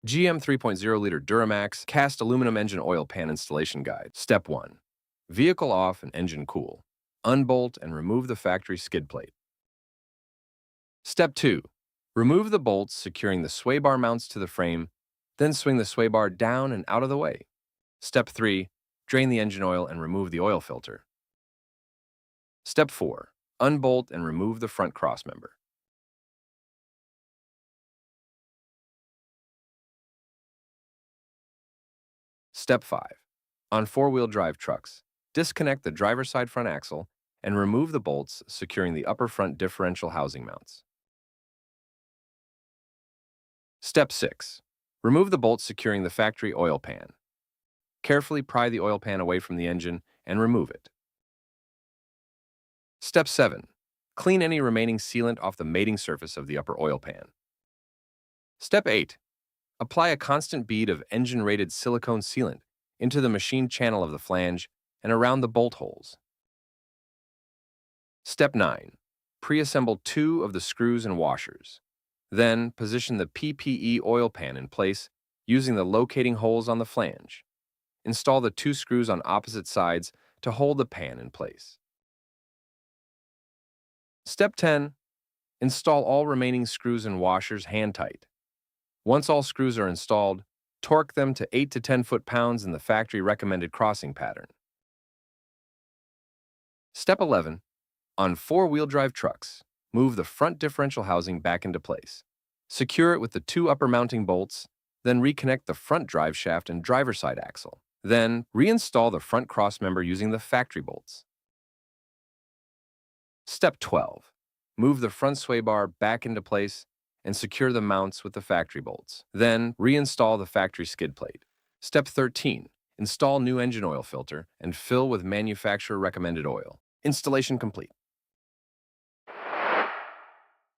GM 3.0-liter Duramax cast aluminum engine oil pan installation guide. Step 1. Vehicle off and engine cool. Unbolt and remove the factory skid plate. Step 2. Remove the bolts securing the sway bar mounts to the frame, then swing the sway bar down and out of the way. Step 3. Drain the engine oil and remove the oil filter. Step 4. Unbolt and remove the front crossmember. Step 5. On four-wheel drive trucks, disconnect the driver's side front axle and remove the bolts securing the upper front differential housing mounts. Step 6. Remove the bolts securing the factory oil pan. Carefully pry the oil pan away from the engine and remove it. Step 7. Clean any remaining sealant off the mating surface of the upper oil pan. Step 8. Apply a constant bead of engine-rated silicone sealant into the machine channel of the flange and around the bolt holes. Step 9. Pre-assemble 2 of the screws and washers. Then, position the PPE oil pan in place using the locating holes on the flange. Install the 2 screws on opposite sides to hold the pan in place. Step 10. Install all remaining screws and washers hand-tight. Once all screws are installed, torque them to 8 to 10 foot-pounds in the factory recommended crossing pattern. Step 11. On four-wheel drive trucks, move the front differential housing back into place. Secure it with the 2 upper mounting bolts, then reconnect the front drive shaft and driver's side axle. Then, reinstall the front crossmember using the factory bolts. Step 12. Move the front sway bar back into place and secure the mounts with the factory bolts. Then, reinstall the factory skid plate. Step 13. Install new engine oil filter and fill with manufacturer recommended oil. Installation complete.